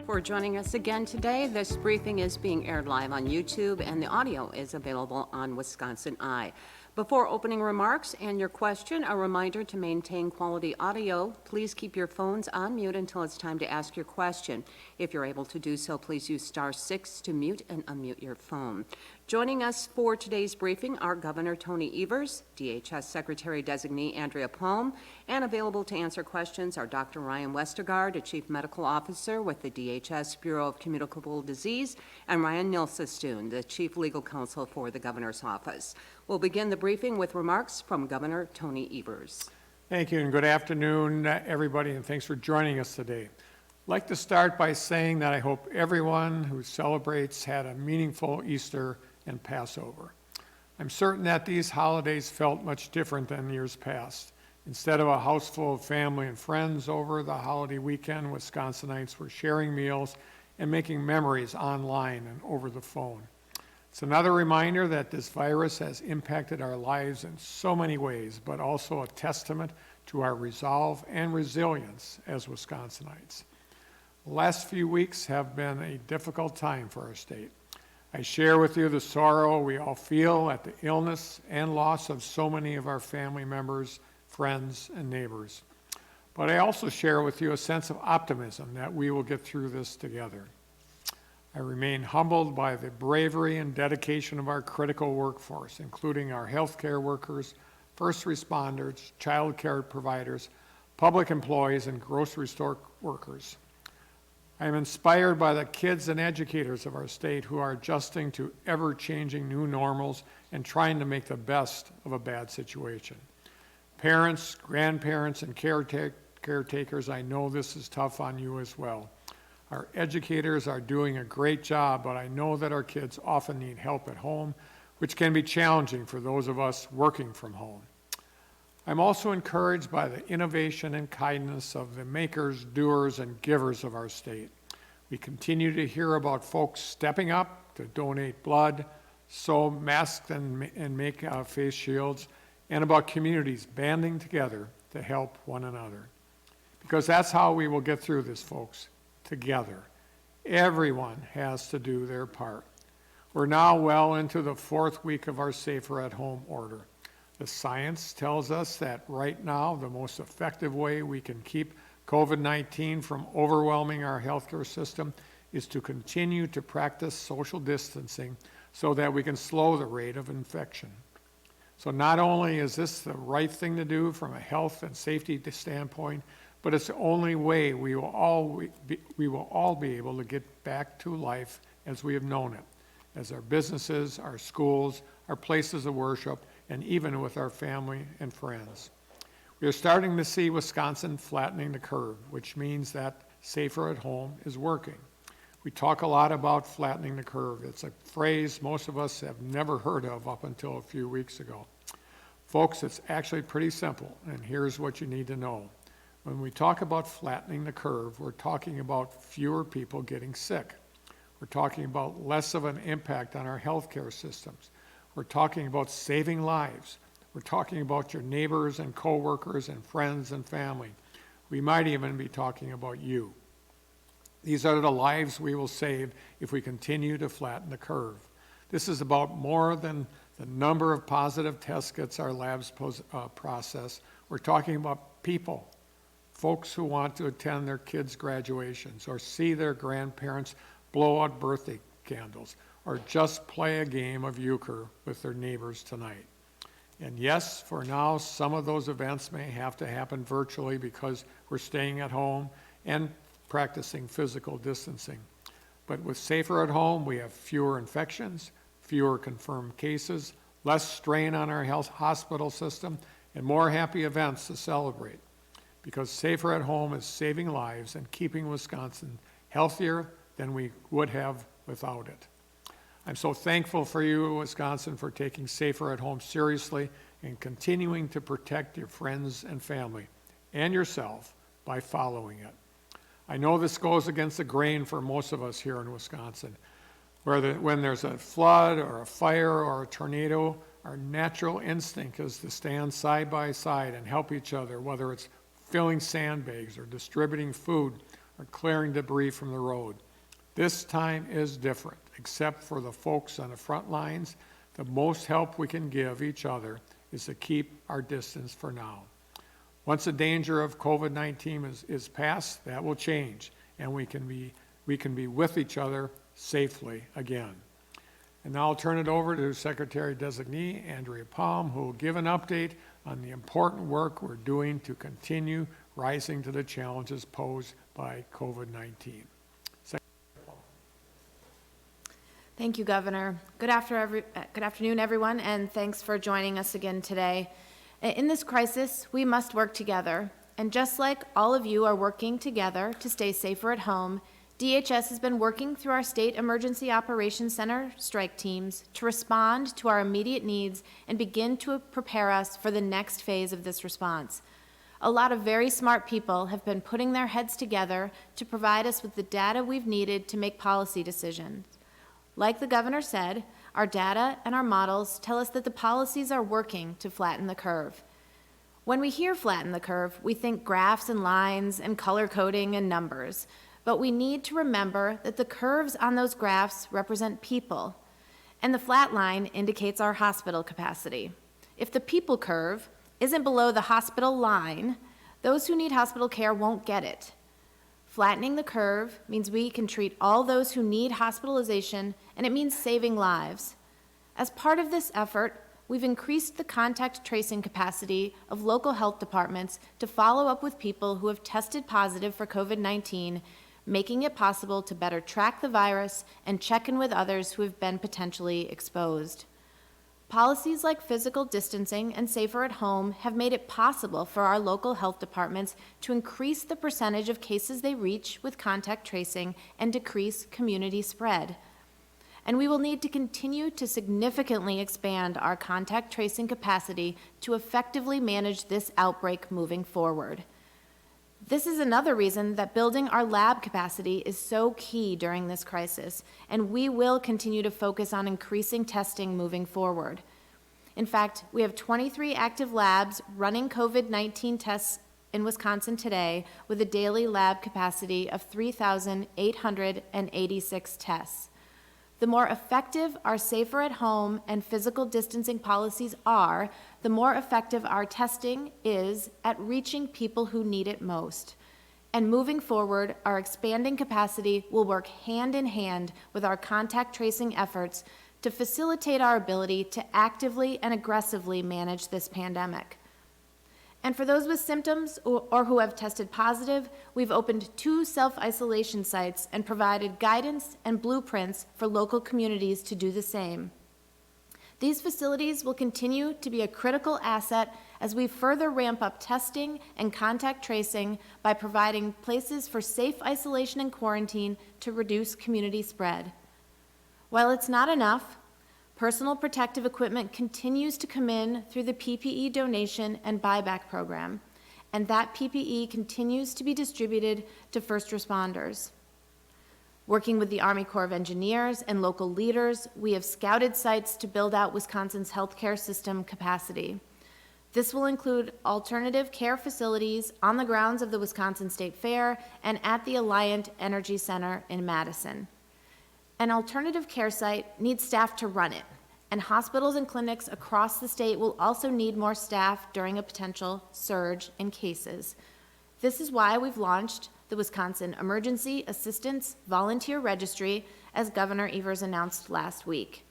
For joining us again today. This briefing is being aired live on YouTube, and the audio is available on Wisconsin Eye. Before opening remarks and your question, a reminder to maintain quality audio. Please keep your phones on mute until it's time to ask your question. If you're able to do so, please use *6 to mute and unmute your phone. Joining us for today's briefing are Governor Tony Evers, DHS Secretary Designee Andrea Palm, and available to answer questions are Dr. Ryan Westergaard, a Chief Medical Officer with the DHS Bureau of Communicable Disease, and Ryan Nilsestun, the Chief Legal Counsel for the Governor's Office. We'll begin the briefing with remarks from Governor Tony Evers. Thank you, and good afternoon, everybody, and thanks for joining us today. I'd like to start by saying that I hope everyone who celebrates had a meaningful Easter and Passover. I'm certain that these holidays felt much different than years past. Instead of a house full of family and friends over the holiday weekend, Wisconsinites were sharing meals and making memories online and over the phone. It's another reminder that this virus has impacted our lives in so many ways, but also a testament to our resolve and resilience as Wisconsinites. The last few weeks have been a difficult time for our state. I share with you the sorrow we all feel at the illness and loss of so many of our family members, friends, and neighbors. But I also share with you a sense of optimism that we will get through this together. I remain humbled by the bravery and dedication of our critical workforce, including our healthcare workers, first responders, child care providers, public employees, and grocery store workers. I am inspired by the kids and educators of our state who are adjusting to ever-changing new normals and trying to make the best of a bad situation. Parents, grandparents, and caretakers, I know this is tough on you as well. Our educators are doing a great job, but I know that our kids often need help at home, which can be challenging for those of us working from home. I'm also encouraged by the innovation and kindness of the makers, doers, and givers of our state. We continue to hear about folks stepping up to donate blood, sew masks, and make face shields, and about communities banding together to help one another. Because that's how we will get through this, folks, together. Everyone has to do their part. We're now well into the 4th week of our Safer at Home order. The science tells us that right now, the most effective way we can keep COVID-19 from overwhelming our healthcare system is to continue to practice social distancing so that we can slow the rate of infection. So not only is this the right thing to do from a health and safety standpoint, but it's the only way we will all be able to get back to life as we have known it, as our businesses, our schools, our places of worship, and even with our family and friends. We are starting to see Wisconsin flattening the curve, which means that Safer at Home is working. We talk a lot about flattening the curve. It's a phrase most of us have never heard of up until a few weeks ago. Folks, it's actually pretty simple, and here's what you need to know. When we talk about flattening the curve, we're talking about fewer people getting sick. We're talking about less of an impact on our healthcare systems. We're talking about saving lives. We're talking about your neighbors and coworkers and friends and family. We might even be talking about you. These are the lives we will save if we continue to flatten the curve. This is about more than the number of positive test kits our labs process. We're talking about people, folks who want to attend their kids' graduations or see their grandparents blow out birthday candles, or just play a game of euchre with their neighbors tonight. And yes, for now, some of those events may have to happen virtually because we're staying at home and practicing physical distancing. But with Safer at Home, we have fewer infections, fewer confirmed cases, less strain on our health hospital system, and more happy events to celebrate. Because Safer at Home is saving lives and keeping Wisconsin healthier than we would have without it. I'm so thankful for you, Wisconsin, for taking Safer at Home seriously and continuing to protect your friends and family and yourself by following it. I know this goes against the grain for most of us here in Wisconsin. When there's a flood or a fire or a tornado, our natural instinct is to stand side by side and help each other, whether it's filling sandbags or distributing food or clearing debris from the road. This time is different, except for the folks on the front lines. The most help we can give each other is to keep our distance for now. Once the danger of COVID-19 is past, that will change, and we can be with each other safely again. And now I'll turn it over to Secretary-Designee Andrea Palm, who will give an update on the important work we're doing to continue rising to the challenges posed by COVID-19. Thank you, Governor. Good afternoon, everyone, and thanks for joining us again today. In this crisis, we must work together, and just like all of you are working together to stay safer at home, DHS has been working through our State Emergency Operations Center strike teams to respond to our immediate needs and begin to prepare us for the next phase of this response. A lot of very smart people have been putting their heads together to provide us with the data we've needed to make policy decisions. Like the Governor said, our data and our models tell us that the policies are working to flatten the curve. When we hear flatten the curve, we think graphs and lines and color coding and numbers. But we need to remember that the curves on those graphs represent people, and the flat line indicates our hospital capacity. If the people curve isn't below the hospital line, those who need hospital care won't get it. Flattening the curve means we can treat all those who need hospitalization, and it means saving lives. As part of this effort, we've increased the contact tracing capacity of local health departments to follow up with people who have tested positive for COVID-19, making it possible to better track the virus and check in with others who have been potentially exposed. Policies like physical distancing and safer at home have made it possible for our local health departments to increase the percentage of cases they reach with contact tracing and decrease community spread. And we will need to continue to significantly expand our contact tracing capacity to effectively manage this outbreak moving forward. This is another reason that building our lab capacity is so key during this crisis, and we will continue to focus on increasing testing moving forward. In fact, we have 23 active labs running COVID-19 tests in Wisconsin today with a daily lab capacity of 3,886 tests. The more effective our safer at home and physical distancing policies are, the more effective our testing is at reaching people who need it most. And moving forward, our expanding capacity will work hand in hand with our contact tracing efforts to facilitate our ability to actively and aggressively manage this pandemic. And for those with symptoms or who have tested positive, we've opened 2 self-isolation sites and provided guidance and blueprints for local communities to do the same. These facilities will continue to be a critical asset as we further ramp up testing and contact tracing by providing places for safe isolation and quarantine to reduce community spread. While it's not enough, personal protective equipment continues to come in through the PPE donation and buyback program, and that PPE continues to be distributed to first responders. Working with the Army Corps of Engineers and local leaders, we have scouted sites to build out Wisconsin's healthcare system capacity. This will include alternative care facilities on the grounds of the Wisconsin State Fair and at the Alliant Energy Center in Madison. An alternative care site needs staff to run it, and hospitals and clinics across the state will also need more staff during a potential surge in cases. This is why we've launched the Wisconsin Emergency Assistance Volunteer Registry, as Governor Evers announced last week.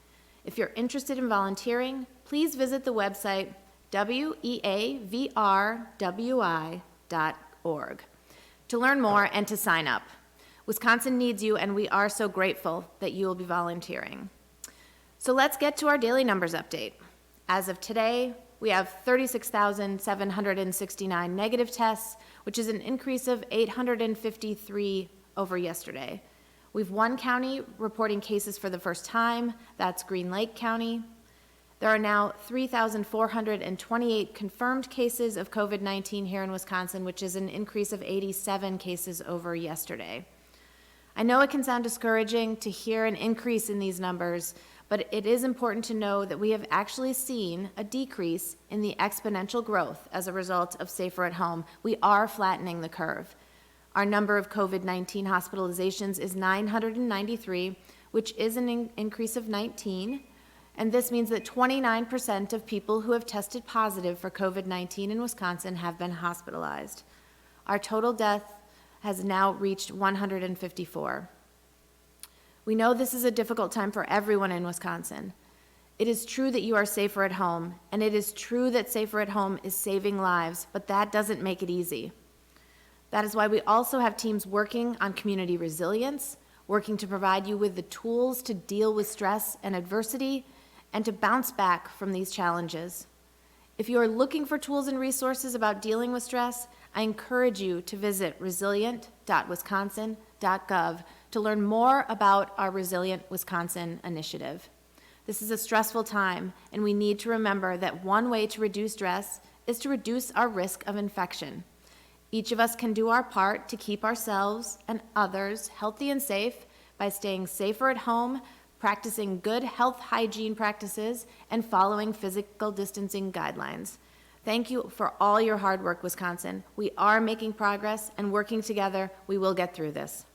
If you're interested in volunteering, please visit the website weavrwi.org to learn more and to sign up. Wisconsin needs you, and we are so grateful that you will be volunteering. So let's get to our daily numbers update. As of today, we have 36,769 negative tests, which is an increase of 853 over yesterday. We've 1 county reporting cases for the first time. That's Green Lake County. There are now 3,428 confirmed cases of COVID-19 here in Wisconsin, which is an increase of 87 cases over yesterday. I know it can sound discouraging to hear an increase in these numbers, but it is important to know that we have actually seen a decrease in the exponential growth as a result of safer at home. We are flattening the curve. Our number of COVID-19 hospitalizations is 993, which is an increase of 19. And this means that 29% of people who have tested positive for COVID-19 in Wisconsin have been hospitalized. Our total death has now reached 154. We know this is a difficult time for everyone in Wisconsin. It is true that you are safer at home, and it is true that safer at home is saving lives, but that doesn't make it easy. That is why we also have teams working on community resilience, working to provide you with the tools to deal with stress and adversity, and to bounce back from these challenges. If you are looking for tools and resources about dealing with stress, I encourage you to visit resilient.wisconsin.gov to learn more about our Resilient Wisconsin initiative. This is a stressful time, and we need to remember that one way to reduce stress is to reduce our risk of infection. Each of us can do our part to keep ourselves and others healthy and safe by staying safer at home, practicing good health hygiene practices, and following physical distancing guidelines. Thank you for all your hard work, Wisconsin. We are making progress, and working together, we will get through this.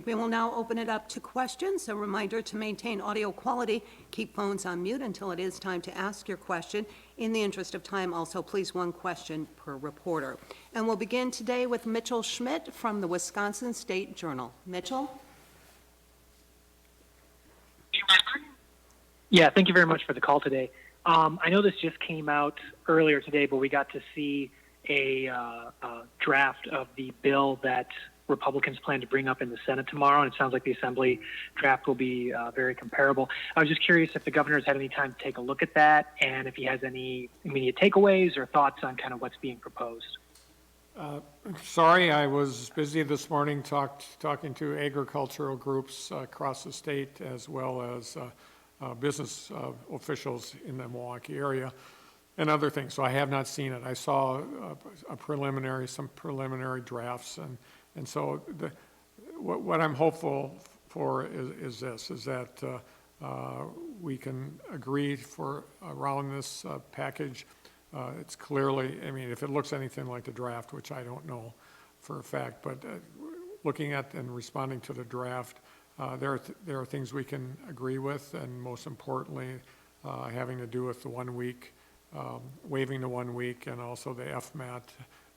We will now open it up to questions. A reminder to maintain audio quality. Keep phones on mute until it is time to ask your question. In the interest of time, also, please one question per reporter. And we'll begin today with Mitchell Schmidt from the Wisconsin State Journal. Mitchell? Yeah, thank you very much for the call today. I know this just came out earlier today, but we got to see a draft of the bill that Republicans plan to bring up in the Senate tomorrow, and it sounds like the Assembly draft will be very comparable. I was just curious if the governor's had any time to take a look at that, and if he has any immediate takeaways or thoughts on kind of what's being proposed. Sorry, I was busy this morning talking to agricultural groups across the state, as well as business officials in the Milwaukee area and other things. So I have not seen it. I saw some preliminary drafts, and so what I'm hopeful for is that we can agree for around this package. It's clearly, I mean, if it looks anything like the draft, which I don't know for a fact, but looking at and responding to the draft, there are things we can agree with, and most importantly, having to do with the 1 week, waiving the 1 week, and also the FMAT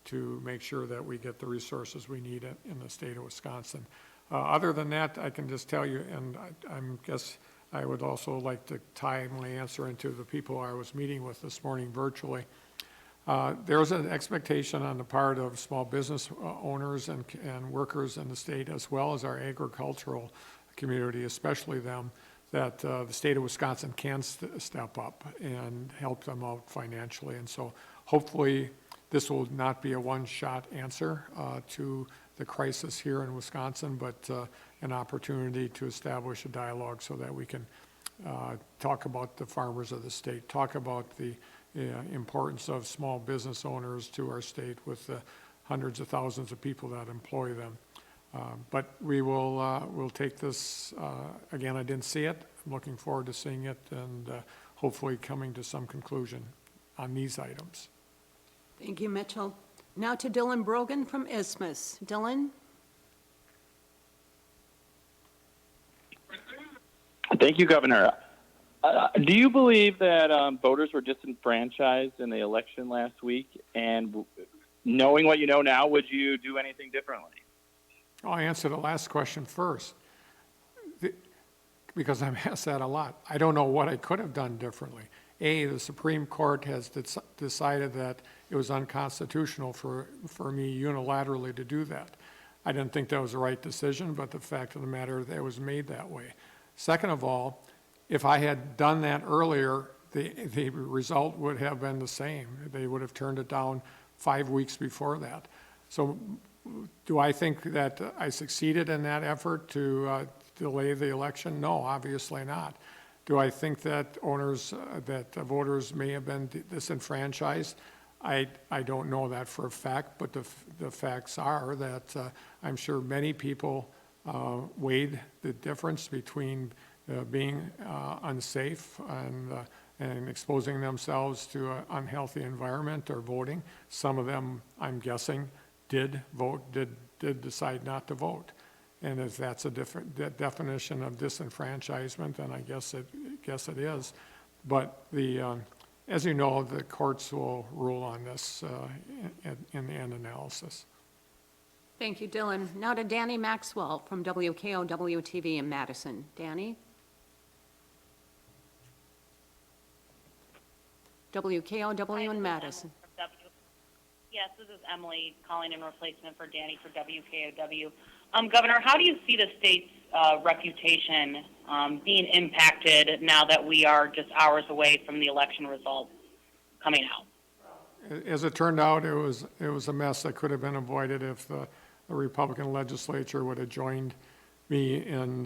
to make sure that we get the resources we need in the state of Wisconsin. Other than that, I can just tell you, and I guess I would also like to tie my answer into the people I was meeting with this morning virtually. There's an expectation on the part of small business owners and workers in the state, as well as our agricultural community, especially them, that the state of Wisconsin can step up and help them out financially. And so hopefully this will not be a one-shot answer to the crisis here in Wisconsin, but an opportunity to establish a dialogue so that we can talk about the farmers of the state, talk about the importance of small business owners to our state with the hundreds of thousands of people that employ them. But we will we'll take this, again, I didn't see it. I'm looking forward to seeing it and hopefully coming to some conclusion on these items. Thank you, Mitchell. Now to Dylan Brogan from Isthmus. Dylan? Thank you, Governor. Do you believe that voters were disenfranchised in the election last week? And knowing what you know now, would you do anything differently? I'll answer the last question first, because I'm asked that a lot. I don't know what I could have done differently. The Supreme Court has decided that it was unconstitutional for me unilaterally to do that. I didn't think that was the right decision, but the fact of the matter, that it was made that way. Second of all, if I had done that earlier, the result would have been the same. They would have turned it down 5 weeks before that. So do I think that I succeeded in that effort to delay the election? No, obviously not. Do I think that voters may have been disenfranchised? I don't know that for a fact, but the facts are that I'm sure many people weighed the difference between being unsafe and exposing themselves to an unhealthy environment or voting. Some of them, I'm guessing, did vote, did decide not to vote. And if that's a different definition of disenfranchisement, then I guess it is. But as you know, the courts will rule on this in the end analysis. Thank you, Dylan. Now to Danny Maxwell from WKOW-TV in Madison. Danny? WKOW in Madison. Yes, this is Emily calling in replacement for Danny for WKOW. Governor, how do you see the state's reputation being impacted now that we are just hours away from the election results coming out? As it turned out, it was a mess that could have been avoided if the Republican legislature would have joined me in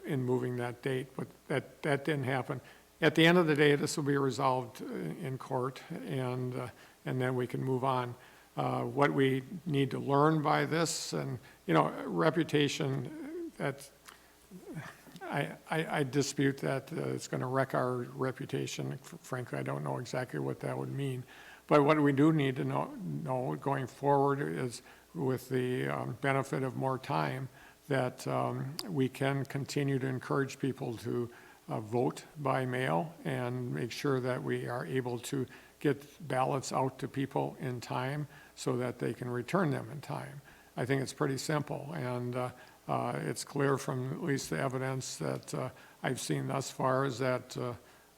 moving that date, but that didn't happen. At the end of the day, this will be resolved in court, and then we can move on. What we need to learn by this, and reputation, that I dispute that it's going to wreck our reputation. Frankly, I don't know exactly what that would mean. But what we do need to know going forward is, with the benefit of more time, that we can continue to encourage people to vote by mail and make sure that we are able to get ballots out to people in time so that they can return them in time. I think it's pretty simple, and it's clear from at least the evidence that I've seen thus far is that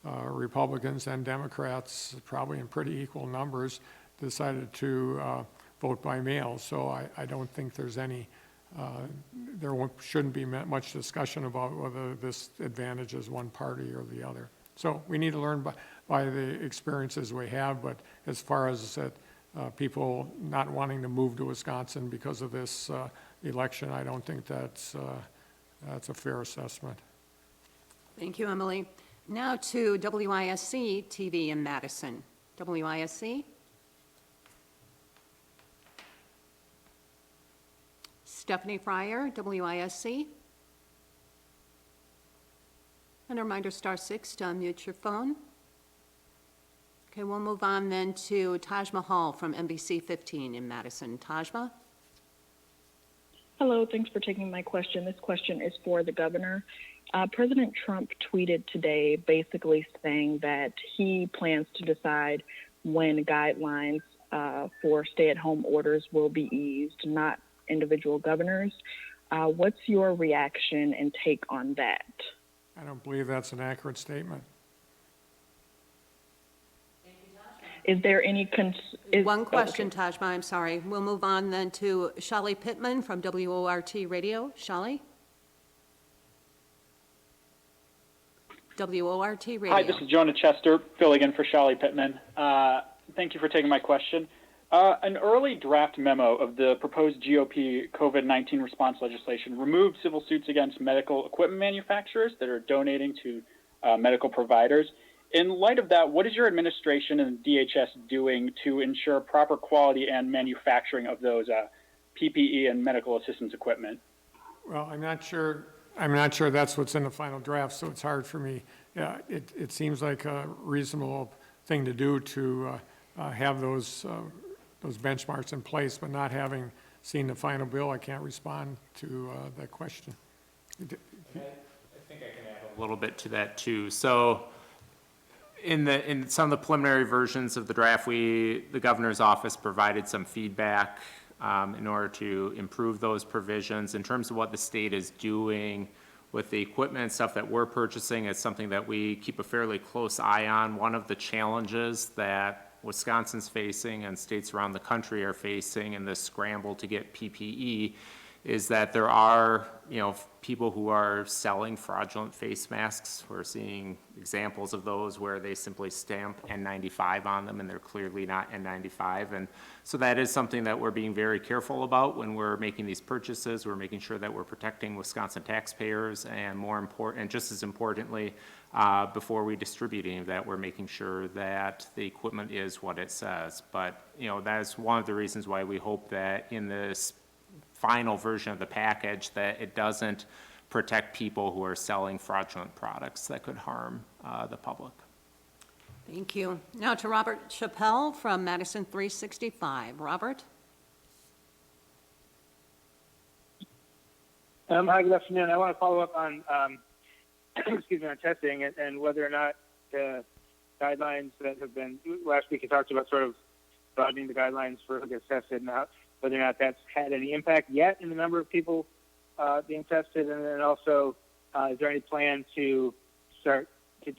Republicans and Democrats, probably in pretty equal numbers, decided to vote by mail. So I don't think there's any, shouldn't be much discussion about whether this advantages one party or the other. So we need to learn by the experiences we have, but as far as people not wanting to move to Wisconsin because of this election, I don't think that's a fair assessment. Thank you, Emily. Now to WISC TV in Madison. WISC? Stephanie Fryer, WISC. And a reminder, *6 to unmute your phone. Okay, we'll move on then to Tajma Hall from NBC 15 in Madison. Tajma? Hello, thanks for taking my question. This question is for the governor. President Trump tweeted today basically saying that he plans to decide when guidelines for stay-at-home orders will be eased, not individual governors. What's your reaction and take on that? I don't believe that's an accurate statement. Is there any One question, Tajma, I'm sorry. We'll move on then to Shali Pittman from WORT Radio. Shali? WORT Radio. Hi, this is Jonah Chester, filling in for Shali Pittman. Thank you for taking my question. An early draft memo of the proposed GOP COVID-19 response legislation removed civil suits against medical equipment manufacturers that are donating to medical providers. In light of that, what is your administration and DHS doing to ensure proper quality and manufacturing of those PPE and medical assistance equipment? Well, I'm not sure that's what's in the final draft, so it's hard for me. Yeah, it seems like a reasonable thing to do to have those benchmarks in place, but not having seen the final bill, I can't respond to that question. I think I can add a little bit to that too. So in some of the preliminary versions of the draft, the governor's office provided some feedback in order to improve those provisions. In terms of what the state is doing with the equipment and stuff that we're purchasing, it's something that we keep a fairly close eye on. One of the challenges that Wisconsin's facing and states around the country are facing in this scramble to get PPE is that there are, people who are selling fraudulent face masks. We're seeing examples of those where they simply stamp N95 on them and they're clearly not N95. And so that is something that we're being very careful about when we're making these purchases. We're making sure that we're protecting Wisconsin taxpayers, and more important, and just as importantly, before we distribute any of that, we're making sure that the equipment is what it says. But, that is one of the reasons why we hope that in this final version of the package that it doesn't protect people who are selling fraudulent products that could harm the public. Thank you. Now to Robert Chappelle from Madison 365. Robert? Hi, good afternoon. I want to follow up on, excuse me, on testing and whether or not the guidelines that have been, last week you talked about sort of broadening the guidelines for who gets tested and whether or not that's had any impact yet in the number of people being tested, and then also is there any plan to start to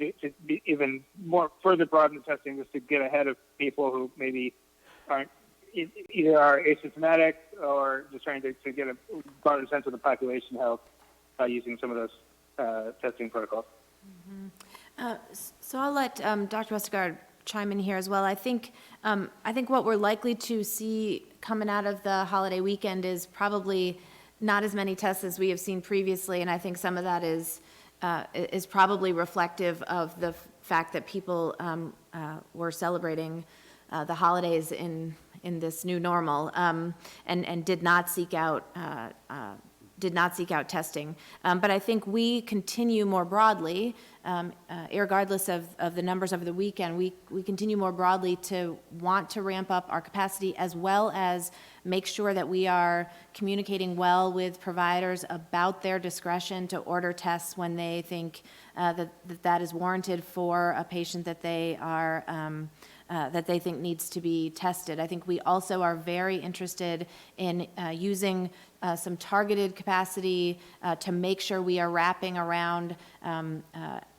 be even more further broaden the testing just to get ahead of people who maybe aren't either are asymptomatic or just trying to get a broader sense of the population health by using some of those testing protocols? So I'll let Dr. Westergaard chime in here as well. I think what we're likely to see coming out of the holiday weekend is probably not as many tests as we have seen previously, and I think some of that is probably reflective of the fact that people were celebrating the holidays in this new normal, and did not seek out testing. But I think we continue more broadly, irregardless of the numbers over the weekend, we continue more broadly to want to ramp up our capacity, as well as make sure that we are communicating well with providers about their discretion to order tests when they think that is warranted for a patient that they are that they think needs to be tested. I think we also are very interested in using some targeted capacity to make sure we are wrapping around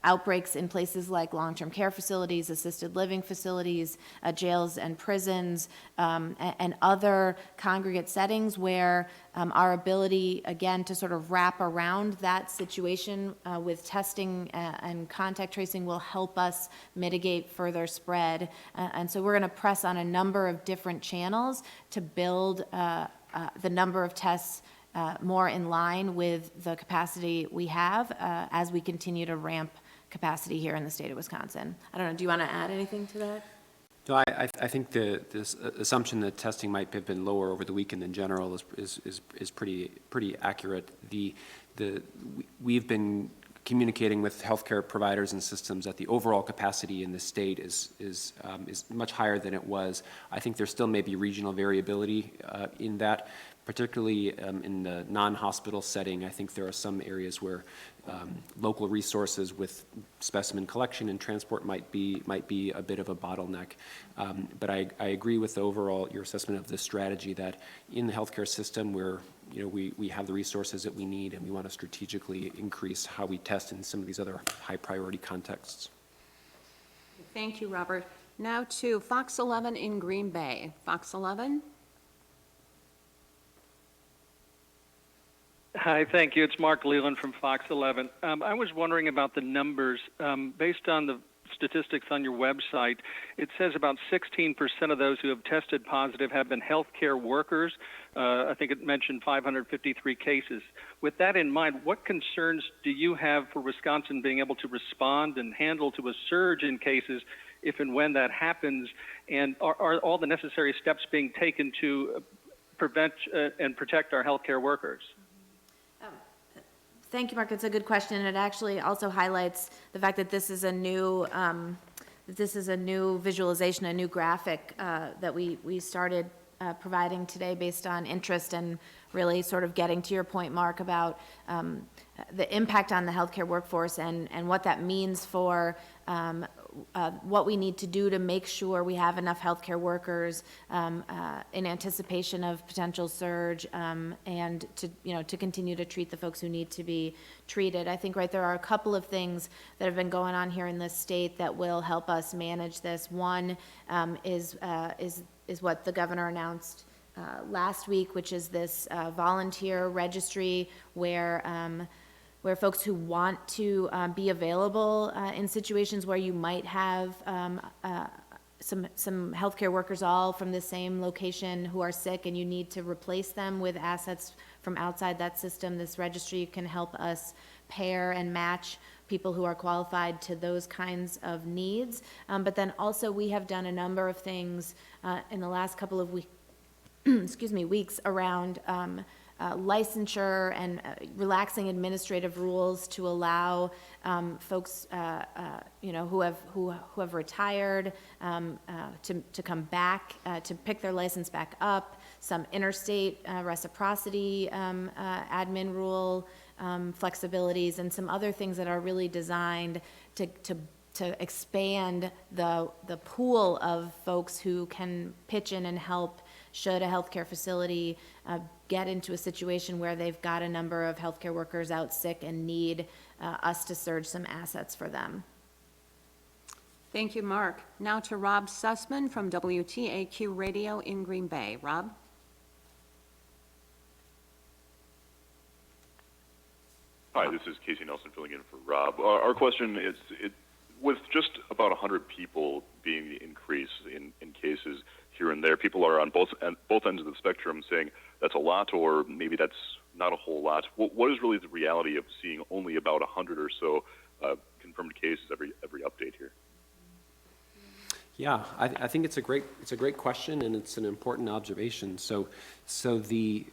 outbreaks in places like long-term care facilities, assisted living facilities, jails and prisons, and other congregate settings where our ability, again, to sort of wrap around that situation with testing and contact tracing will help us mitigate further spread. And so we're going to press on a number of different channels to build the number of tests more in line with the capacity we have as we continue to ramp capacity here in the state of Wisconsin. I don't know, do you want to add anything to that? No, I think this assumption that testing might have been lower over the weekend in general is pretty accurate. We've been communicating with healthcare providers and systems that the overall capacity in the state is much higher than it was. I think there still may be regional variability in that, particularly in the non-hospital setting. I think there are some areas where local resources with specimen collection and transport might be a bit of a bottleneck. But I agree with your assessment of the strategy that in the healthcare system we have the resources that we need, and we want to strategically increase how we test in some of these other high priority contexts. Thank you, Robert. Now to Fox 11 in Green Bay. Fox 11. Hi, thank you. It's Mark Leland from Fox 11. I was wondering about the numbers. Based on the statistics on your website, it says about 16% of those who have tested positive have been healthcare workers. I think it mentioned 553 cases. With that in mind, what concerns do you have for Wisconsin being able to respond and handle to a surge in cases if and when that happens? And are all the necessary steps being taken to prevent and protect our healthcare workers? Thank you, Mark. It's a good question, and it actually also highlights the fact that this is a new visualization, a new graphic that we started providing today based on interest and really sort of getting to your point, Mark, about the impact on the healthcare workforce and what that means for what we need to do to make sure we have enough healthcare workers in anticipation of potential surge and to continue to treat the folks who need to be treated. I think there are a couple of things that have been going on here in this state that will help us manage this. One is what the governor announced last week, which is this volunteer registry where folks who want to be available in situations where you might have some healthcare workers all from the same location who are sick and you need to replace them with assets from outside that system. This registry can help us pair and match people who are qualified to those kinds of needs. But then also we have done a number of things in the last couple of weeks around licensure and relaxing administrative rules to allow folks, who have retired to come back to pick their license back up. some interstate reciprocity admin rule flexibilities, and some other things that are really designed to expand the pool of folks who can pitch in and help should a healthcare facility get into a situation where they've got a number of healthcare workers out sick and need us to surge some assets for them. Thank you, Mark. Now to Rob Sussman from WTAQ Radio in Green Bay. Rob? Hi, this is Casey Nelson filling in for Rob. Our question is, with just about 100 people being the increase in cases here and there, people are on both ends of the spectrum saying that's a lot or maybe that's not a whole lot. What is really the reality of seeing only about 100 or so confirmed cases every update here? Yeah, I think it's a great question, and it's an important observation. So the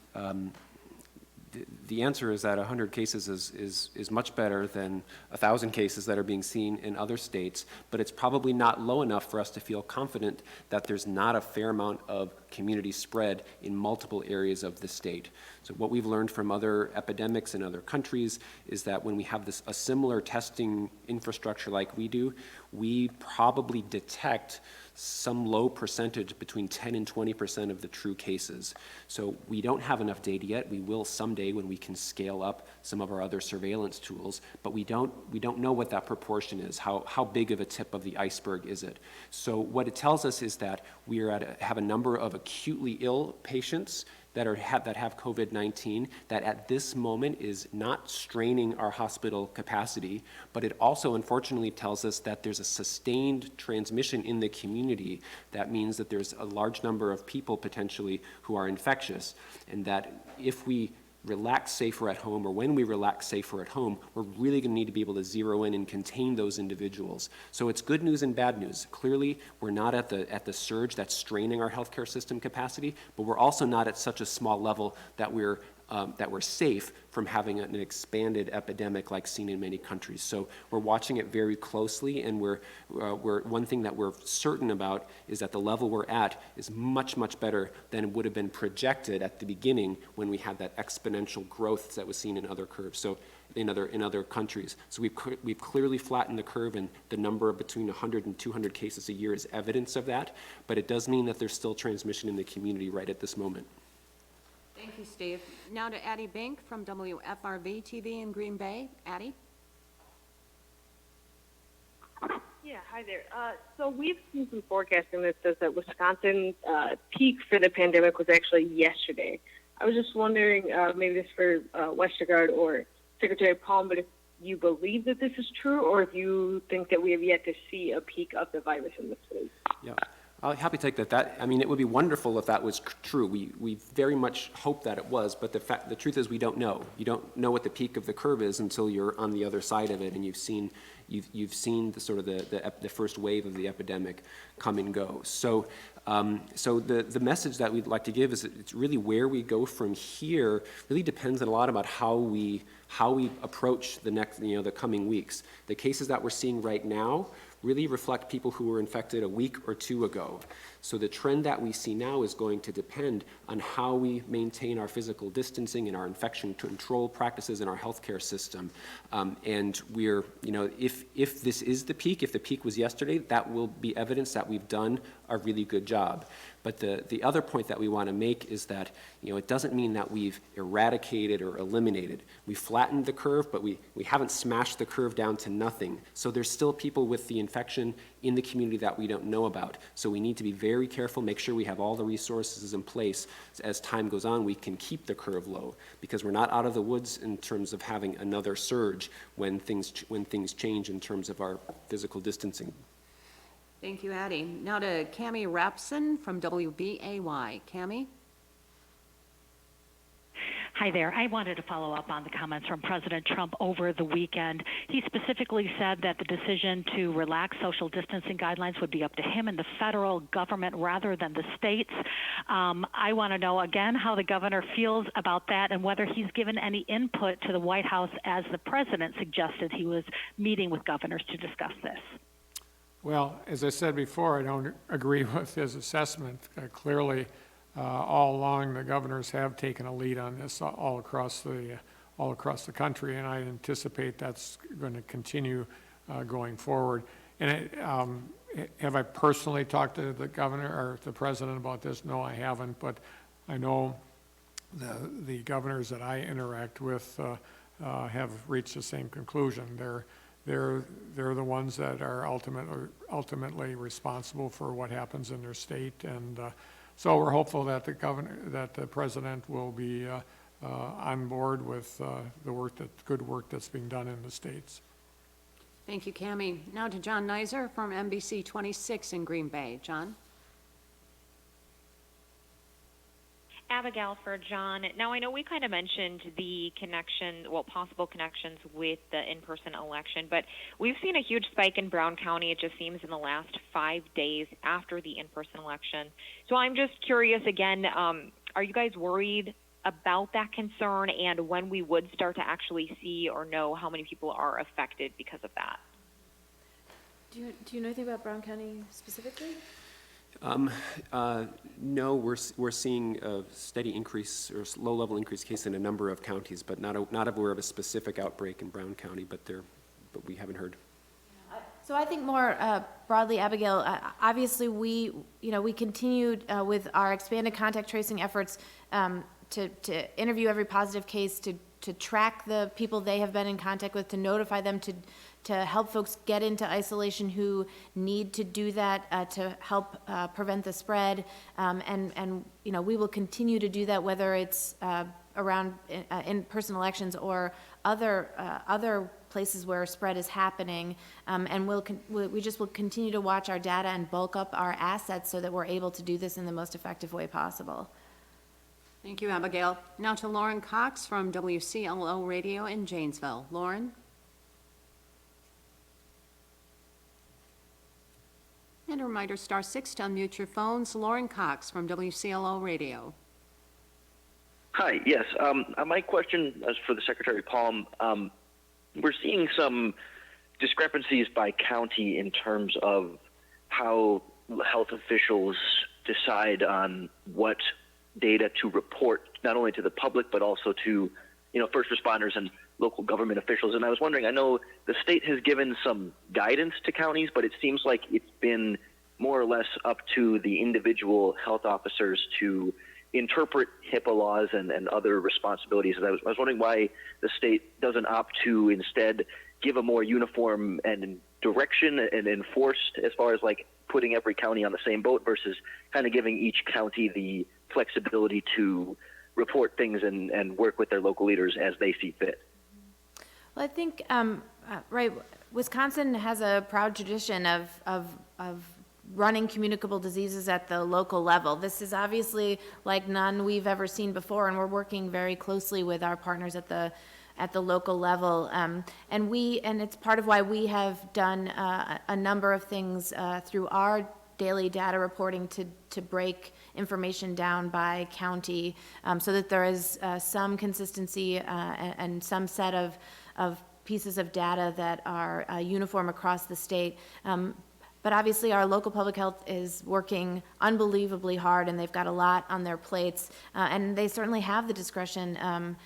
answer is that 100 cases is much better than 1,000 cases that are being seen in other states, but it's probably not low enough for us to feel confident that there's not a fair amount of community spread in multiple areas of the state. So what we've learned from other epidemics in other countries is that when we have a similar testing infrastructure like we do, we probably detect some low percentage, between 10 and 20% of the true cases. So we don't have enough data yet. We will someday when we can scale up some of our other surveillance tools, but we don't know what that proportion is. How big of a tip of the iceberg is it? So what it tells us is that we are have a number of acutely ill patients that have COVID-19 that at this moment is not straining our hospital capacity, but it also unfortunately tells us that there's a sustained transmission in the community. That means that there's a large number of people potentially who are infectious, and that if we relax safer at home, or when we relax safer at home, we're really going to need to be able to zero in and contain those individuals. So it's good news and bad news. Clearly, we're not at the surge that's straining our healthcare system capacity, but we're also not at such a small level that we're safe from having an expanded epidemic like seen in many countries. So we're watching it very closely, and we're one thing that we're certain about is that the level we're at is much, much better than would have been projected at the beginning when we had that exponential growth that was seen in other curves. So in other countries. So we've clearly flattened the curve, and the number of between 100 and 200 cases a year is evidence of that, but it does mean that there's still transmission in the community right at this moment. Thank you, Steve. Now to Addie Bink from WFRV TV in Green Bay. Addie? Yeah, hi there. So we've seen some forecasting that says that Wisconsin's peak for the pandemic was actually yesterday. I was just wondering, maybe this for Westergaard or Secretary Palm, but if you believe that this is true, or if you think that we have yet to see a peak of the virus in the state. Yeah. I'm happy to take that. I mean, it would be wonderful if that was true. We very much hope that it was, but the truth is we don't know. You don't know what the peak of the curve is until you're on the other side of it, and you've seen the sort of the first wave of the epidemic come and go. So the message that we'd like to give is that it's really where we go from here really depends a lot about how we approach the coming weeks. The cases that we're seeing right now really reflect people who were infected a week or two ago. So the trend that we see now is going to depend on how we maintain our physical distancing and our infection control practices in our healthcare system. And if this is the peak, if the peak was yesterday, that will be evidence that we've done a really good job. But the other point that we want to make is that it doesn't mean that we've eradicated or eliminated. We flattened the curve, but we haven't smashed the curve down to nothing. So there's still people with the infection in the community that we don't know about. So we need to be very careful, make sure we have all the resources in place. As time goes on, we can keep the curve low, because we're not out of the woods in terms of having another surge when things change in terms of our physical distancing. Thank you, Addie. Now to Cammie Rapson from WBAY. Cammie? Hi there. I wanted to follow up on the comments from President Trump over the weekend. He specifically said that the decision to relax social distancing guidelines would be up to him and the federal government rather than the states. I want to know, again, how the governor feels about that and whether he's given any input to the White House as the president suggested he was meeting with governors to discuss this. Well, as I said before, I don't agree with his assessment. Clearly, all along, the governors have taken a lead on this all across the country, and I anticipate that's going to continue going forward. And have I personally talked to the governor or the president about this? No, I haven't, but I know the governors that I interact with have reached the same conclusion. They're the ones that are ultimately responsible for what happens in their state, and so we're hopeful that the president will be on board with the good work that's being done in the states. Thank you, Cammie. Now to John Neiser from NBC 26 in Green Bay. John? Abigail for John. Now, I know we kind of mentioned the possible connections with the in-person election, but we've seen a huge spike in Brown County, it just seems, in the last 5 days after the in-person election. So I'm just curious again, are you guys worried about that concern and when we would start to actually see or know how many people are affected because of that? Do you know anything about Brown County specifically? No, we're seeing a steady increase or low-level increase case in a number of counties, but not aware of a specific outbreak in Brown County, but we haven't heard. So I think more broadly, Abigail, obviously we continued with our expanded contact tracing efforts to interview every positive case, to track the people they have been in contact with, to notify them, to help folks get into isolation who need to do that to help prevent the spread. And we will continue to do that, whether it's around in-person elections or other places where spread is happening. And we just will continue to watch our data and bulk up our assets so that we're able to do this in the most effective way possible. Thank you, Abigail. Now to Lauren Cox from WCLO Radio in Janesville. Lauren? And a reminder, *6 to unmute your phones. Lauren Cox from WCLO Radio. Hi, yes. My question is for the Secretary Palm. We're seeing some discrepancies by county in terms of how health officials decide on what data to report, not only to the public, but also to, first responders and local government officials. And I was wondering, I know the state has given some guidance to counties, but it seems like it's been more or less up to the individual health officers to interpret HIPAA laws and other responsibilities. And I was wondering why the state doesn't opt to instead give a more uniform and direction and enforced as far as like putting every county on the same boat versus kind of giving each county the flexibility to report things and work with their local leaders as they see fit. Well, I think, right, Wisconsin has a proud tradition of running communicable diseases at the local level. This is obviously like none we've ever seen before, and we're working very closely with our partners at the local level. And it's part of why we have done a number of things through our daily data reporting to break information down by county, so that there is some consistency and some set of pieces of data that are uniform across the state. But obviously our local public health is working unbelievably hard, and they've got a lot on their plates, and they certainly have the discretion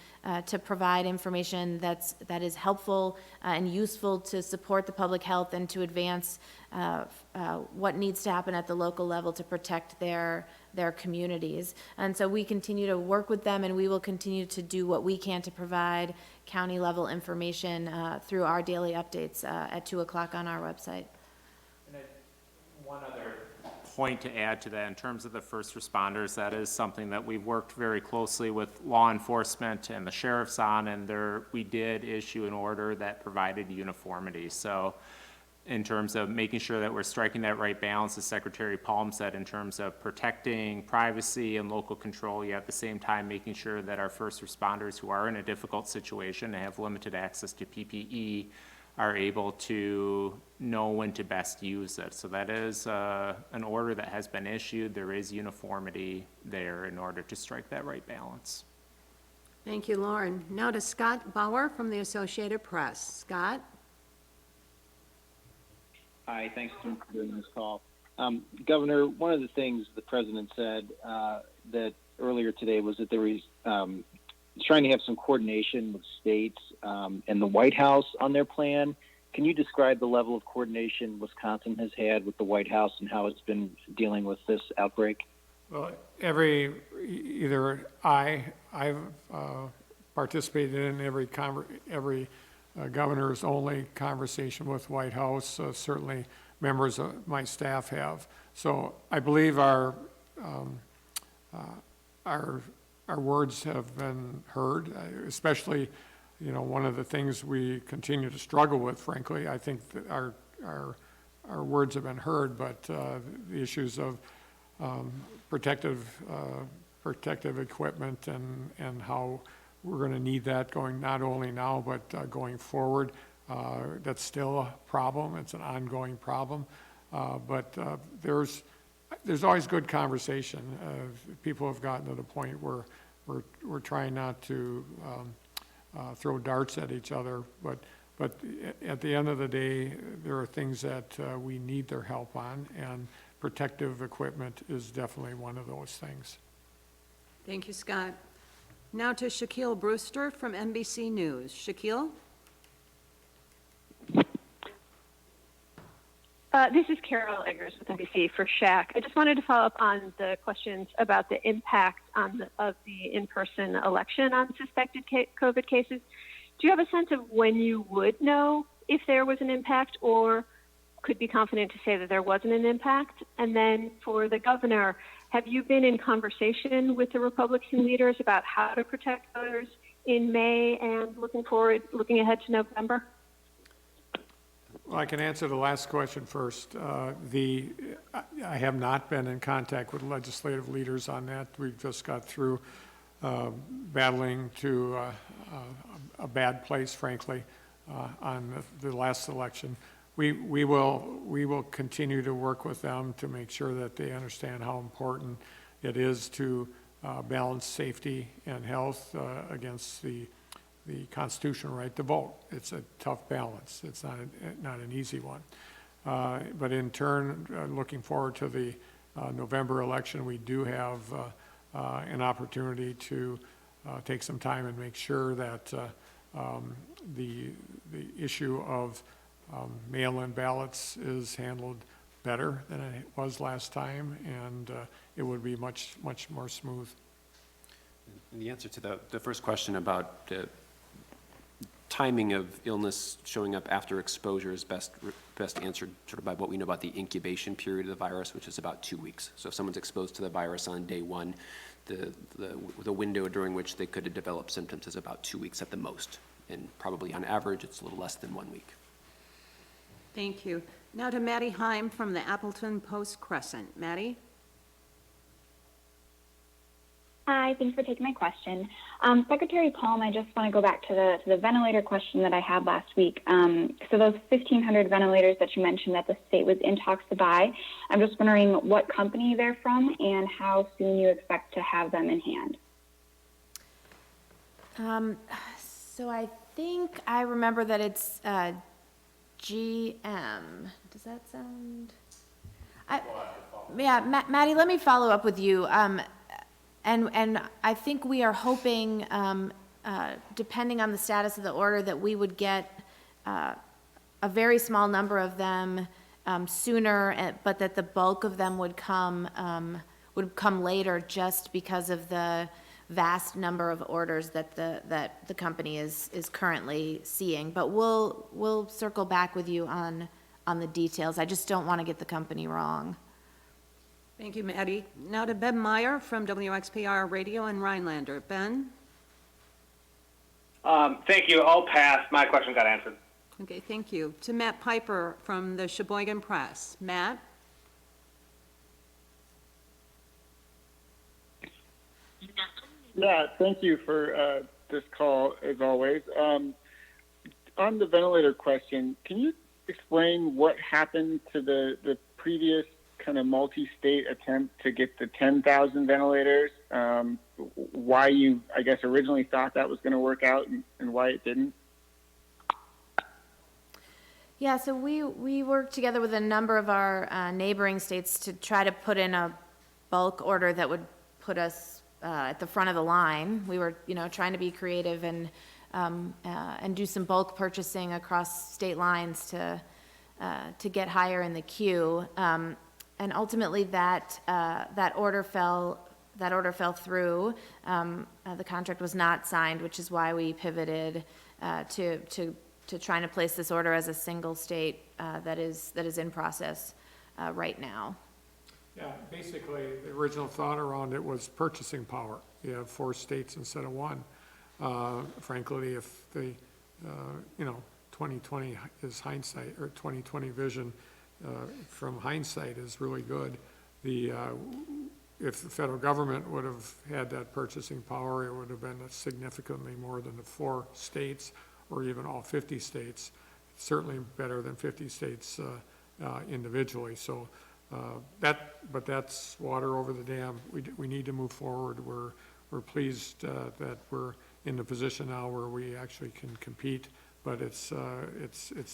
to provide information that is helpful and useful to support the public health and to advance what needs to happen at the local level to protect their communities. And so we continue to work with them, and we will continue to do what we can to provide county level information through our daily updates at 2 o'clock on our website. One other point to add to that, in terms of the first responders, that is something that we've worked very closely with law enforcement and the sheriffs on, and we did issue an order that provided uniformity. So in terms of making sure that we're striking that right balance, as Secretary Palm said, in terms of protecting privacy and local control, yet at the same time making sure that our first responders who are in a difficult situation and have limited access to PPE are able to know when to best use it. So that is an order that has been issued. There is uniformity there in order to strike that right balance. Thank you, Lauren. Now to Scott Bauer from the Associated Press. Scott? Hi, thanks for doing this call. Governor, one of the things the president said that earlier today was that there was trying to have some coordination with states and the White House on their plan. Can you describe the level of coordination Wisconsin has had with the White House and how it's been dealing with this outbreak? Well, I've participated in every governor's only conversation with White House. Certainly, members of my staff have. So I believe our words have been heard, especially. One of the things we continue to struggle with, frankly, I think that our words have been heard, but the issues of protective equipment and how we're going to need that going not only now but going forward, that's still a problem. It's an ongoing problem, but there's always good conversation. People have gotten to the point where we're trying not to throw darts at each other, but at the end of the day, there are things that we need their help on, and protective equipment is definitely one of those things. Thank you, Scott. Now to Shaquille Brewster from NBC News. Shaquille? This is Carol Eggers with NBC for Shaq. I just wanted to follow up on the questions about the impact of the in-person election on suspected COVID cases. Do you have a sense of when you would know if there was an impact, or could be confident to say that there wasn't an impact? And then for the governor, have you been in conversation with the Republican leaders about how to protect voters in May and looking ahead to November? Well, I can answer the last question first. I have not been in contact with legislative leaders on that. We've just got through battling to a bad place, frankly, on the last election. We will continue to work with them to make sure that they understand how important it is to balance safety and health against the constitutional right to vote. It's a tough balance. It's not an easy one. But in turn, looking forward to the November election, we do have an opportunity to take some time and make sure that the issue of mail-in ballots is handled better than it was last time, and it would be much more smooth. The answer to the first question about the timing of illness showing up after exposure is best answered sort of by what we know about the incubation period of the virus, which is about 2 weeks. So if someone's exposed to the virus on day one, the window during which they could have developed symptoms is about 2 weeks at the most, and probably on average it's a little less than 1 week. Thank you. Now to Maddie Heim from the Appleton Post-Crescent. Maddie? Hi, thanks for taking my question. Secretary Palm, I just want to go back to the ventilator question that I had last week. So those 1,500 ventilators that you mentioned that the state was in talks to buy, I'm just wondering what company they're from and how soon you expect to have them in hand. So I think I remember that it's GM. Does that sound? Yeah, Maddie, let me follow up with you. And I think we are hoping, depending on the status of the order, that we would get a very small number of them sooner, but that the bulk of them would come later, just because of the vast number of orders that the company is currently seeing. But we'll circle back with you on the details. I just don't want to get the company wrong. Thank you, Maddie. Now to Ben Meyer from WXPR Radio in Rhinelander. Ben? Thank you. I'll pass. My question got answered. Okay, thank you. To Matt Piper from the Sheboygan Press. Matt? Yeah, thank you for this call, as always. On the ventilator question, can you explain what happened to the previous kind of multi-state attempt to get the 10,000 ventilators? Why you, I guess, originally thought that was going to work out and why it didn't? Yeah, so we worked together with a number of our neighboring states to try to put in a bulk order that would put us at the front of the line. We were, trying to be creative and do some bulk purchasing across state lines to get higher in the queue. And ultimately, that order fell through. The contract was not signed, which is why we pivoted to trying to place this order as a single state that is in process right now. Yeah, basically, the original thought around it was purchasing power. You have 4 states instead of 1. Frankly, if the, 2020 is hindsight, or 2020 vision from hindsight is really good. If the federal government would have had that purchasing power, it would have been significantly more than the 4 states, or even all 50 states. Certainly better than 50 states individually. So but that's water over the dam. We need to move forward. We're pleased that we're in the position now where we actually can compete, but it's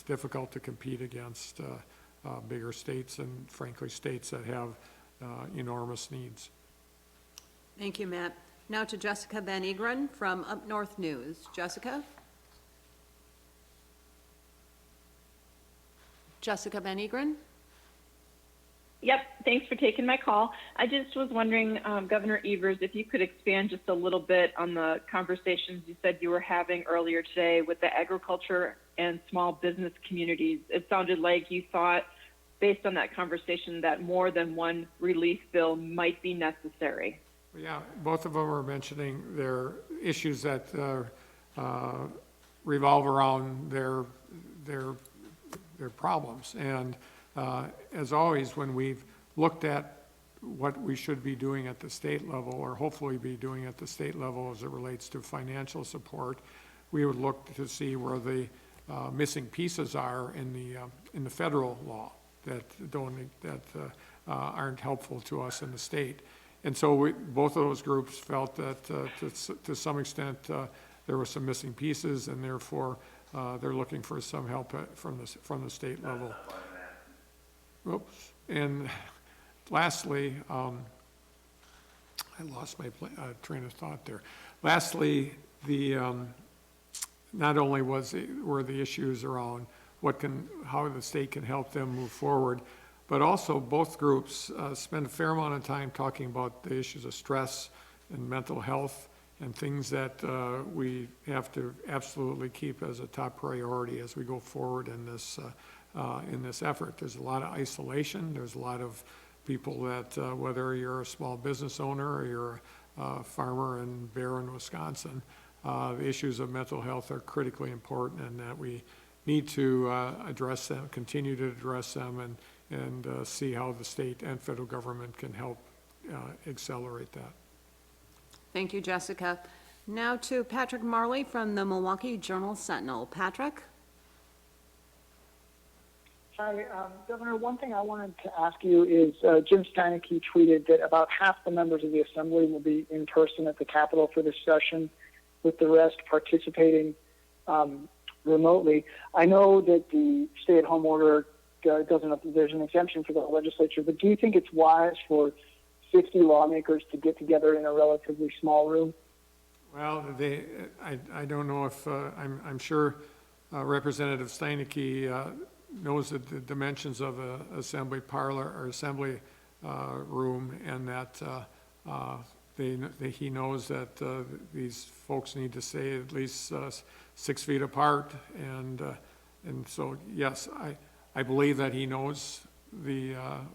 difficult to compete against bigger states, and frankly states that have enormous needs. Thank you, Matt. Now to Jessica Van Egren from Up North News. Jessica? Jessica Van Egren? Yep, thanks for taking my call. I just was wondering, Governor Evers, if you could expand just a little bit on the conversations you said you were having earlier today with the agriculture and small business communities. It sounded like you thought, based on that conversation, that more than one relief bill might be necessary. Yeah, both of them are mentioning their issues that revolve around their problems. And as always, when we've looked at what we should be doing at the state level, or hopefully be doing at the state level as it relates to financial support, we would look to see where the missing pieces are in the federal law that aren't helpful to us in the state. And so both of those groups felt that to some extent there were some missing pieces, and therefore they're looking for some help from the state level. Oops. And lastly, I lost my train of thought there. Lastly, not only were the issues around how the state can help them move forward, but also both groups spend a fair amount of time talking about the issues of stress and mental health and things that we have to absolutely keep as a top priority as we go forward in this effort. There's a lot of isolation. There's a lot of people that, whether you're a small business owner or you're a farmer in Barron, Wisconsin, the issues of mental health are critically important, and that we need to address them, continue to address them, and see how the state and federal government can help accelerate that. Thank you, Jessica. Now to Patrick Marley from the Milwaukee Journal-Sentinel. Patrick? Hi, Governor, one thing I wanted to ask you is Jim Steineke tweeted that about half the members of the Assembly will be in person at the Capitol for this session, with the rest participating remotely. I know that the stay-at-home order there's an exemption for the legislature, but do you think it's wise for 50 lawmakers to get together in a relatively small room? Well, I don't know if, I'm sure Representative Steineke knows the dimensions of an assembly parlor or assembly room, and that he knows that these folks need to stay at least 6 feet apart, and so yes, I believe that he knows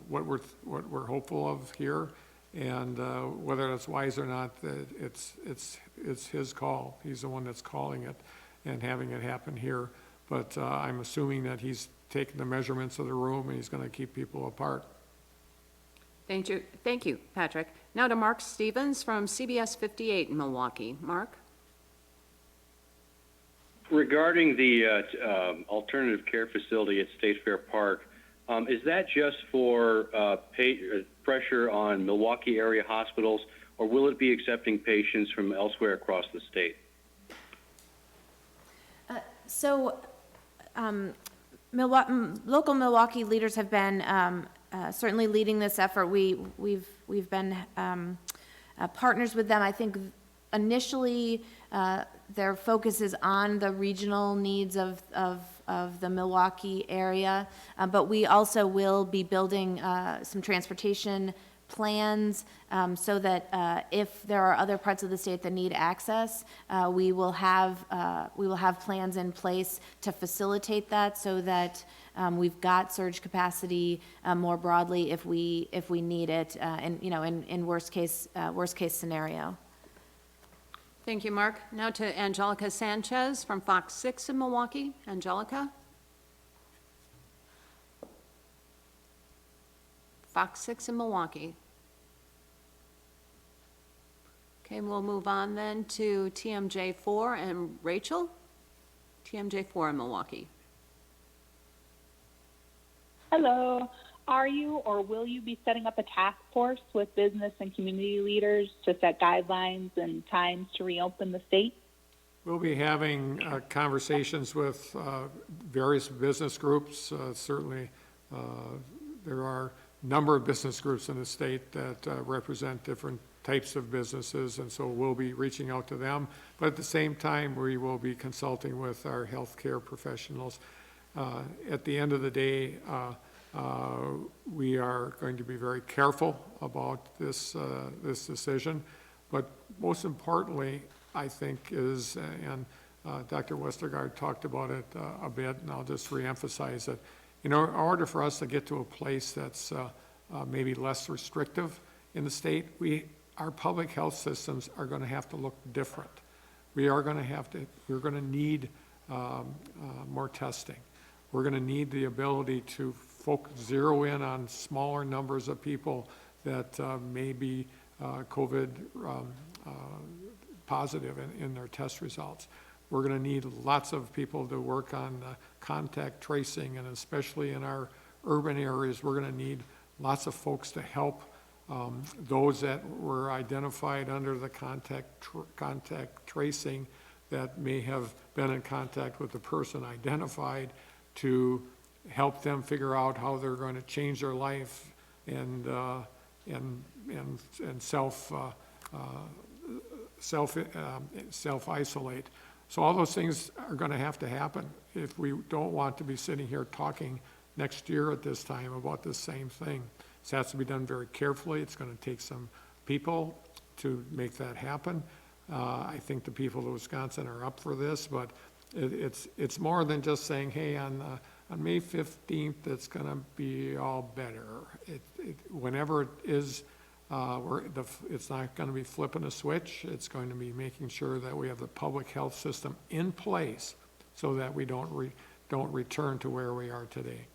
what we're hopeful of here, and whether that's wise or not, it's his call. He's the one that's calling it and having it happen here. But I'm assuming that he's taken the measurements of the room and he's going to keep people apart. Thank you, Patrick. Now to Mark Stevens from CBS 58 in Milwaukee. Mark? Regarding the alternative care facility at State Fair Park, is that just for pressure on Milwaukee area hospitals, or will it be accepting patients from elsewhere across the state? Local Milwaukee leaders have been certainly leading this effort. We've been partners with them. I think initially their focus is on the regional needs of the Milwaukee area, but we also will be building some transportation plans so that if there are other parts of the state that need access, we will have plans in place to facilitate that, so that we've got surge capacity more broadly if we need it, and in worst case scenario. Thank you, Mark. Now to Angelica Sanchez from Fox 6 in Milwaukee. Angelica? Fox 6 in Milwaukee. Okay, we'll move on then to TMJ4 and Rachel. TMJ4 in Milwaukee. Hello. Are you or will you be setting up a task force with business and community leaders to set guidelines and times to reopen the state? We'll be having conversations with various business groups. Certainly, there are a number of business groups in the state that represent different types of businesses, and so we'll be reaching out to them. But at the same time, we will be consulting with our healthcare professionals. At the end of the day, we are going to be very careful about this decision, but most importantly, I think is, and Dr. Westergaard talked about it a bit, and I'll just reemphasize it. In order for us to get to a place that's maybe less restrictive in the state, our public health systems are going to have to look different. We're going to need more testing. We're going to need the ability to zero in on smaller numbers of people that may be COVID positive in their test results. We're going to need lots of people to work on contact tracing, and especially in our urban areas, we're going to need lots of folks to help those that were identified under the contact tracing that may have been in contact with the person identified, to help them figure out how they're going to change their life and self-isolate. So all those things are going to have to happen if we don't want to be sitting here talking next year at this time about the same thing. This has to be done very carefully. It's going to take some people to make that happen. I think the people of Wisconsin are up for this, but it's more than just saying, hey, on May 15th, it's going to be all better. Whenever it is, it's not going to be flipping a switch. It's going to be making sure that we have the public health system in place so that we don't return to where we are today.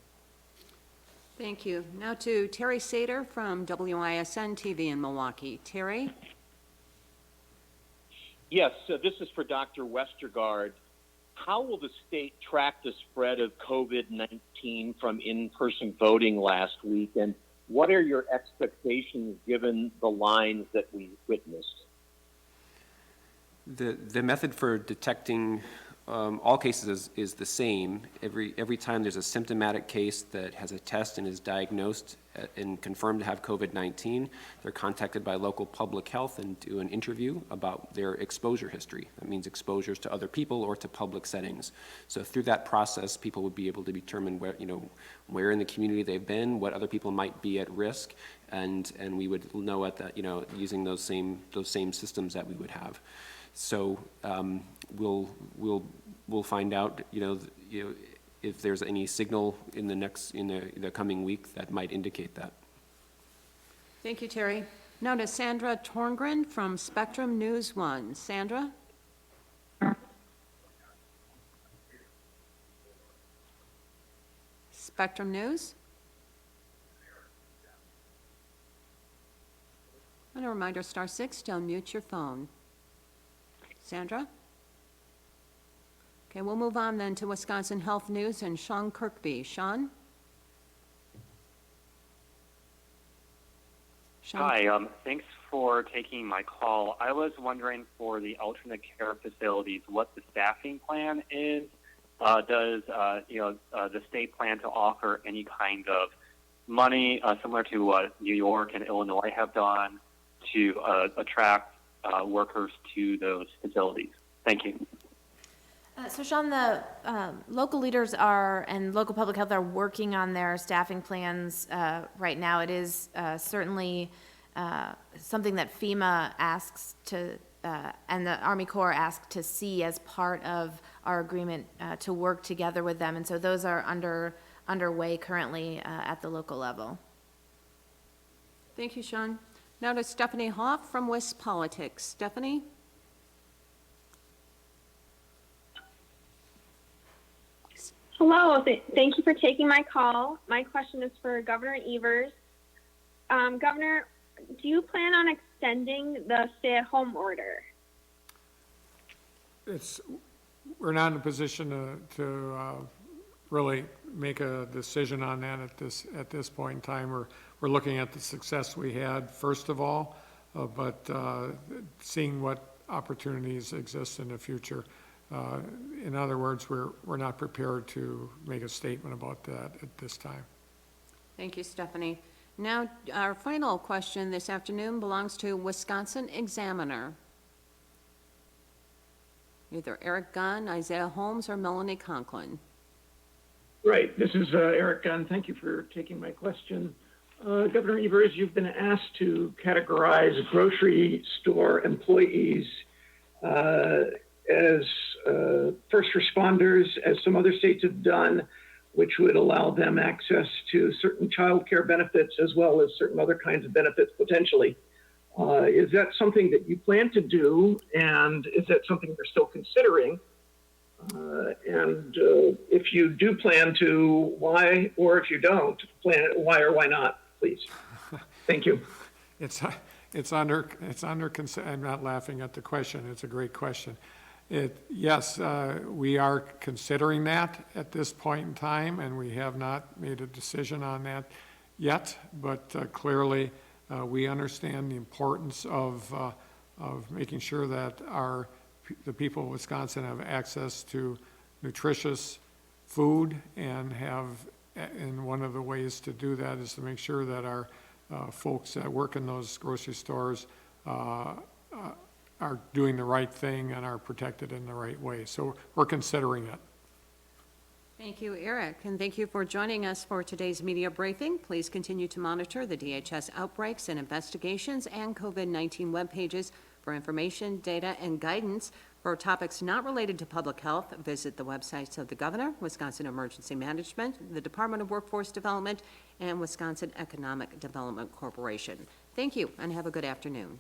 Thank you. Now to Terry Sater from WISN TV in Milwaukee. Terry? Yes, this is for Dr. Westergaard. How will the state track the spread of COVID-19 from in-person voting last week, and what are your expectations given the lines that we witnessed? The method for detecting all cases is the same. Every time there's a symptomatic case that has a test and is diagnosed and confirmed to have COVID-19, they're contacted by local public health and do an interview about their exposure history. That means exposures to other people or to public settings. So through that process, people would be able to determine where in the community they've been, what other people might be at risk, and we would know at that, using those same systems that we would have. So we'll find out, if there's any signal in the coming week that might indicate that. Thank you, Terry. Now to Sandra Torngren from Spectrum News 1. Sandra? Spectrum News? And a reminder, *6 to unmute your phone. Sandra? Okay, we'll move on then to Wisconsin Health News and Sean Kirkby. Sean? Hi, thanks for taking my call. I was wondering for the alternate care facilities what the staffing plan is. Does the state plan to offer any kind of money similar to what New York and Illinois have done to attract workers to those facilities? Thank you. So Sean, the local leaders and local public health are working on their staffing plans right now. It is certainly something that FEMA asks to, and the Army Corps asked to see as part of our agreement to work together with them. And so those are underway currently at the local level. Thank you, Sean. Now to Stephanie Hoff from West Politics. Stephanie? Hello, thank you for taking my call. My question is for Governor Evers. Governor, do you plan on extending the stay-at-home order? We're not in a position to really make a decision on that at this point in time. We're looking at the success we had first of all, but seeing what opportunities exist in the future. In other words, we're not prepared to make a statement about that at this time. Thank you, Stephanie. Now, our final question this afternoon belongs to Wisconsin Examiner. Either Eric Gunn, Isaiah Holmes, or Melanie Conklin. Right. This is Eric Gunn. Thank you for taking my question. Governor Evers, you've been asked to categorize grocery store employees as first responders, as some other states have done, which would allow them access to certain child care benefits as well as certain other kinds of benefits potentially. Is that something that you plan to do, and is that something you're still considering? And if you do plan to, why, or if you don't plan it, why or why not, please? Thank you. It's under I'm not laughing at the question. It's a great question. Yes, we are considering that at this point in time, and we have not made a decision on that yet, but clearly we understand the importance of making sure that the people of Wisconsin have access to nutritious food, and one of the ways to do that is to make sure that our folks that work in those grocery stores are doing the right thing and are protected in the right way. So we're considering it. Thank you, Eric, and thank you for joining us for today's media briefing. Please continue to monitor the DHS outbreaks and investigations and COVID-19 web pages for information, data, and guidance. For topics not related to public health, visit the websites of the Governor, Wisconsin Emergency Management, the Department of Workforce Development, and Wisconsin Economic Development Corporation. Thank you, and have a good afternoon.